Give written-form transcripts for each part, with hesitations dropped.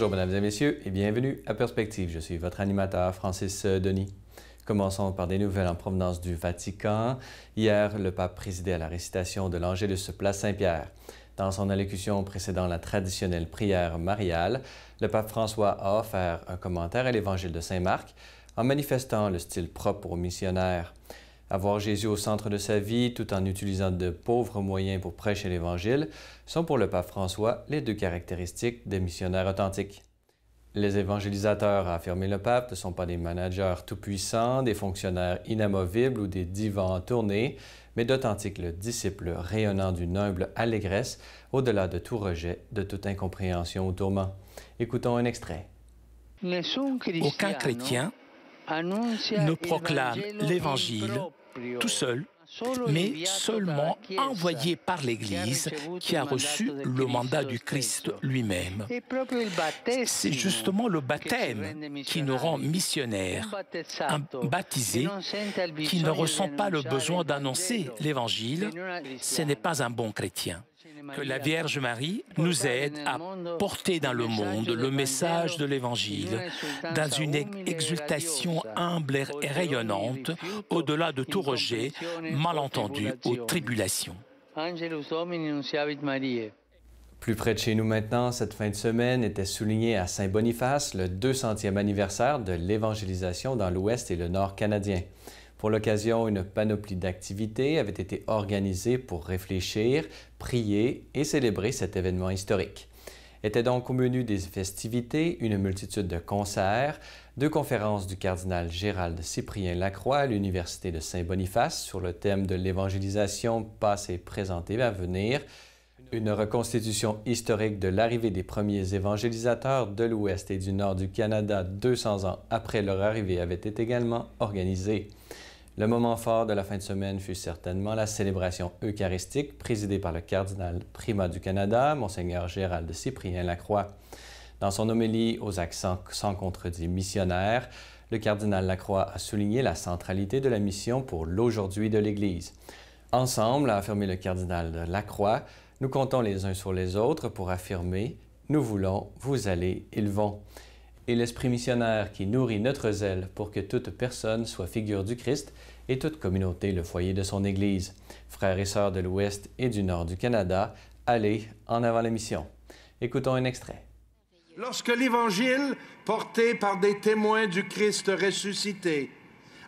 Bonjour mesdames et messieurs et bienvenue à Perspective. Je suis votre animateur Francis Denis. Commençons par des nouvelles en provenance du Vatican. Hier, le pape présidait à la récitation de l'Angélus Place Saint-Pierre. Dans son allocution précédant la traditionnelle prière mariale, le pape François a offert un commentaire à l'Évangile de Saint Marc en manifestant le style propre aux missionnaires. Avoir Jésus au centre de sa vie tout en utilisant de pauvres moyens pour prêcher l'Évangile sont pour le pape François les deux caractéristiques des missionnaires authentiques. Les évangélisateurs, a affirmé le pape, ne sont pas des managers tout-puissants, des fonctionnaires inamovibles ou des divans en tournée, mais d'authentiques disciples rayonnant d'une humble allégresse au-delà de tout rejet, de toute incompréhension ou tourment. Écoutons un extrait. Aucun chrétien ne proclame l'Évangile tout seul, mais seulement envoyé par l'Église qui a reçu le mandat du Christ lui-même. C'est justement le baptême qui nous rend missionnaires. Un baptisé qui ne ressent pas le besoin d'annoncer l'Évangile, ce n'est pas un bon chrétien. Que la Vierge Marie nous aide à porter dans le monde le message de l'Évangile dans une exultation humble et rayonnante, au-delà de tout rejet, malentendu ou tribulation. Plus près de chez nous maintenant, cette fin de semaine était soulignée à Saint-Boniface le 200e anniversaire de l'évangélisation dans l'Ouest et le Nord canadien. Pour l'occasion, une panoplie d'activités avait été organisée pour réfléchir, prier et célébrer cet événement historique. Étaient donc au menu des festivités une multitude de concerts, 2 conférences du cardinal Gérald Cyprien Lacroix à l'Université de Saint-Boniface sur le thème de l'évangélisation passée, présente et à venir, une reconstitution historique de l'arrivée des premiers évangélisateurs de l'Ouest et du Nord du Canada 200 ans après leur arrivée avait été également organisée. Le moment fort de la fin de semaine fut certainement la célébration eucharistique présidée par le cardinal primat du Canada, Monseigneur Gérald Cyprien Lacroix. Dans son homélie aux accents sans contredit missionnaires, le cardinal Lacroix a souligné la centralité de la mission pour l'aujourd'hui de l'Église. Ensemble, a affirmé le cardinal Lacroix, nous comptons les uns sur les autres pour affirmer « Nous voulons, vous allez, ils vont ». Et l'esprit missionnaire qui nourrit notre zèle pour que toute personne soit figure du Christ et toute communauté le foyer de son Église. Frères et sœurs de l'Ouest et du Nord du Canada, allez, en avant la mission. Écoutons un extrait. Lorsque l'Évangile, porté par des témoins du Christ ressuscité,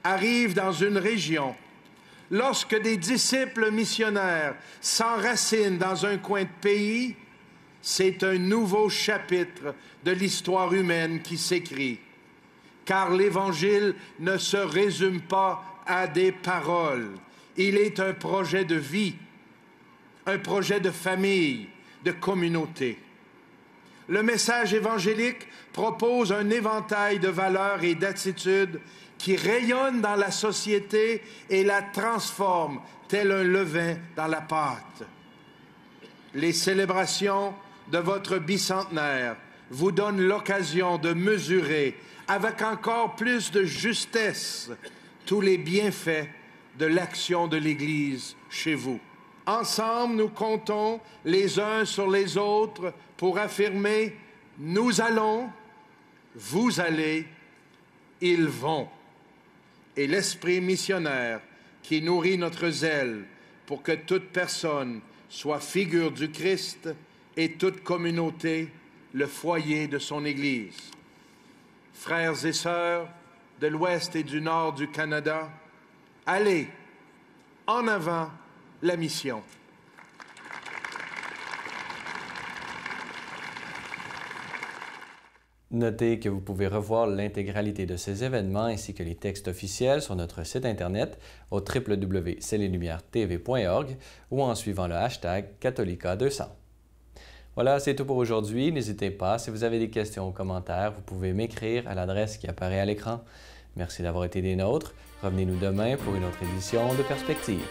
arrive dans une région, lorsque des disciples missionnaires s'enracinent dans un coin de pays, c'est un nouveau chapitre de l'histoire humaine qui s'écrit. Car l'Évangile ne se résume pas à des paroles. Il est un projet de vie, un projet de famille, de communauté. Le message évangélique propose un éventail de valeurs et d'attitudes qui rayonnent dans la société et la transforment tel un levain dans la pâte. Les célébrations de votre bicentenaire vous donnent l'occasion de mesurer avec encore plus de justesse tous les bienfaits de l'action de l'Église chez vous. Ensemble, nous comptons les uns sur les autres pour affirmer « Nous allons, vous allez, ils vont ». Et l'esprit missionnaire qui nourrit notre zèle pour que toute personne soit figure du Christ et toute communauté le foyer de son Église. Frères et sœurs de l'Ouest et du Nord du Canada, allez, en avant la mission. Notez que vous pouvez revoir l'intégralité de ces événements ainsi que les textes officiels sur notre site Internet au www.celeslumières.tv.org ou en suivant le hashtag Catholica200. Voilà, c'est tout pour aujourd'hui. N'hésitez pas, si vous avez des questions ou commentaires, vous pouvez m'écrire à l'adresse qui apparaît à l'écran. Merci d'avoir été des nôtres. Revenez-nous demain pour une autre édition de Perspective.